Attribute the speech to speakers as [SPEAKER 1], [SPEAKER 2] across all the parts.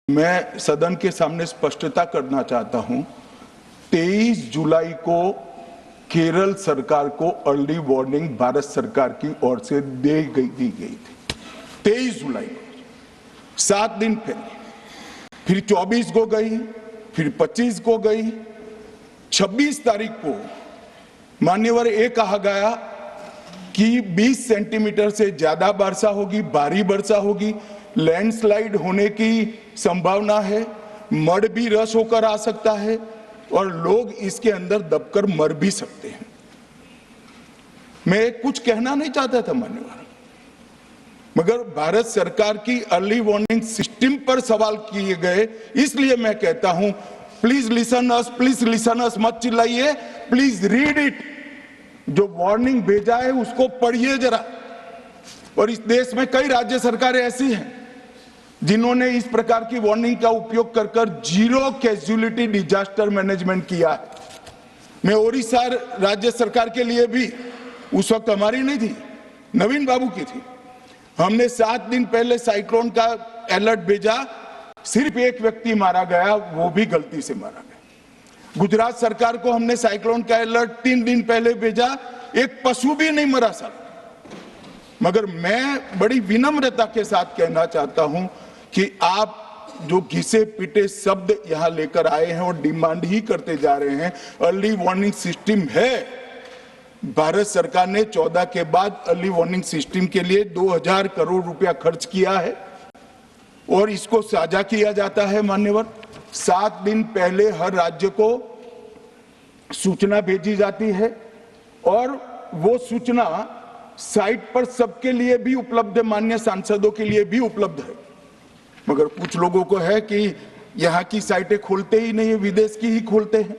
[SPEAKER 1] मैं सदन के सामने स्पष्टता करना चाहता हूं, 23 जुलाई को केरल सरकार को अर्ली वार्निंग भारत सरकार की ओर से दी गई थी। 23 जुलाई को 7 दिन पहले, फिर 24 को गई, फिर 25 को गई, 26 तारीख को मान्यवर ये कहा गया कि 20 सेंटीमीटर से ज्यादा वर्षा होगी, भारी वर्षा होगी, लैंडस्लाइड होने की संभावना है, मड भी रस होकर आ सकता है और लोग इसके अंदर दबकर मर भी सकते हैं। मैं कुछ कहना नहीं चाहता था मान्यवर, मगर भारत सरकार की अर्ली वार्निंग सिस्टम पर सवाल किए गए, इसलिए मैं कहता हूं प्लीज लिसन अस, मत चिल्लाइए, प्लीज रीड इट। जो वार्निंग भेजा है उसको पढ़िए जरा। और इस देश में कई राज्य सरकारें ऐसी हैं जिन्होंने इस प्रकार की वार्निंग का उपयोग कर कर जीरो कैजुअलिटी डिजास्टर मैनेजमेंट किया है। मैं ओडिशा राज्य सरकार के लिए भी, उस वक्त हमारी नहीं थी, नवीन बाबू की थी, हमने 7 दिन पहले साइक्लोन का अलर्ट भेजा, सिर्फ एक व्यक्ति मारा गया, वो भी गलती से मारा गया। गुजरात सरकार को हमने साइक्लोन का अलर्ट 3 दिन पहले भेजा, एक पशु भी नहीं मरा साहब। मगर मैं बड़ी विनम्रता के साथ कहना चाहता हूं कि आप जो घिसे पिटे शब्द यहां लेकर आए हैं और डिमांड ही करते जा रहे हैं, अर्ली वार्निंग सिस्टम है। भारत सरकार ने 14 के बाद अर्ली वार्निंग सिस्टम के लिए 2000 करोड़ रुपया खर्च किया है और इसको साझा किया जाता है मान्यवर। 7 दिन पहले हर राज्य को सूचना भेजी जाती है और वो सूचना साइट पर सबके लिए भी उपलब्ध है, माननीय सांसदों के लिए भी उपलब्ध है। मगर कुछ लोगों को है कि यहाँ की साइटें खोलते ही नहीं है, विदेश की ही खोलते हैं।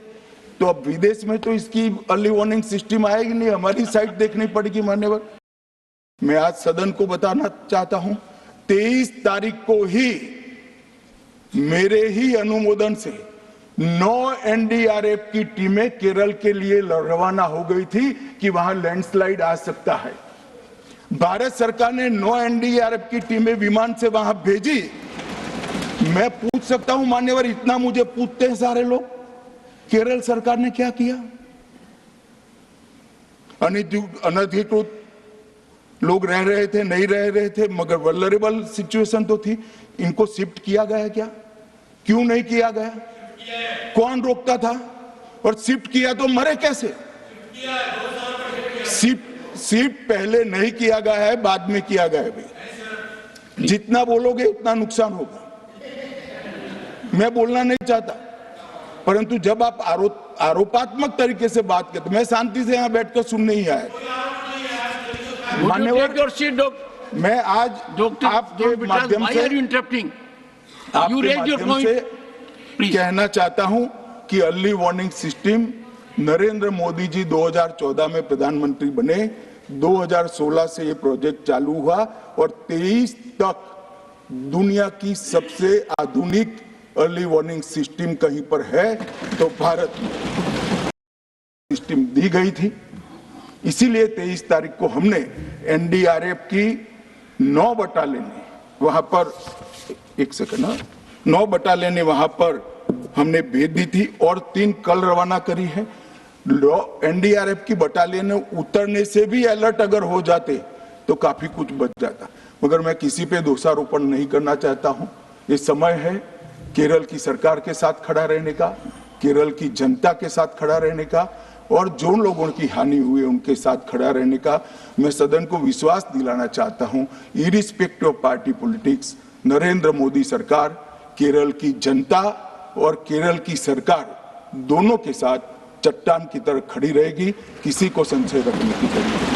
[SPEAKER 1] तो अब विदेश में तो इसकी अर्ली वार्निंग सिस्टम आएगी नहीं, हमारी साइट देखनी पड़ेगी मान्यवर। मैं आज सदन को बताना चाहता हूं, 23 तारीख को ही मेरे ही अनुमोदन से 9 एनडीआरएफ की टीमें केरल के लिए रवाना हो गई थी कि वहां लैंडस्लाइड आ सकता है। भारत सरकार ने 9 एनडीआरएफ की टीमें विमान से वहां भेजी। मैं पूछ सकता हूं मान्यवर, इतना मुझे पूछते हैं सारे लोग, केरल सरकार ने क्या किया? अनधिकृत लोग रह रहे थे, नहीं रह रहे थे, मगर वल्नरेबल सिचुएशन तो थी। इनको शिफ्ट किया गया क्या? क्यों नहीं किया गया? कौन रोकता था? और शिफ्ट किया तो मरे कैसे? शिफ्ट पहले नहीं किया गया है, बाद में किया गया है। जितना बोलोगे उतना नुकसान होगा। मैं बोलना नहीं चाहता, परंतु जब आप आरोपात्मक तरीके से बात करते, मैं शांति से यहाँ बैठकर सुनने ही आया। मान्यवर, मैं आज आपके माध्यम से कहना चाहता हूं कि early warning system Narendra Modi ji 2014 में प्रधानमंत्री बने, 2016 से ये प्रोजेक्ट चालू हुआ और 23 तक दुनिया की सबसे आधुनिक अर्ली वार्निंग सिस्टम कहीं पर है तो भारत में सिस्टम दी गई थी। इसीलिए 23 तारीख को हमने एनडीआरएफ की 9 बटालियन वहां पर, 1 सेकंड, 9 बटालियन वहां पर हमने भेज दी थी और 3 कल रवाना करी है। एनडीआरएफ की बटालियन उतरने से भी अलर्ट अगर हो जाते तो काफी कुछ बच जाता, मगर मैं किसी पे दोषारोपण नहीं करना चाहता हूं। ये समय है केरल की सरकार के साथ खड़ा रहने का, केरल की जनता के साथ खड़ा रहने का और जो लोगों की हानि हुई है उनके साथ खड़ा रहने का। मैं सदन को विश्वास दिलाना चाहता हूं, irrespective of party politics, Narendra Modi सरकार केरल की जनता और केरल की सरकार दोनों के साथ चट्टान की तरह खड़ी रहेगी। किसी को संशय रखने की जरूरत नहीं।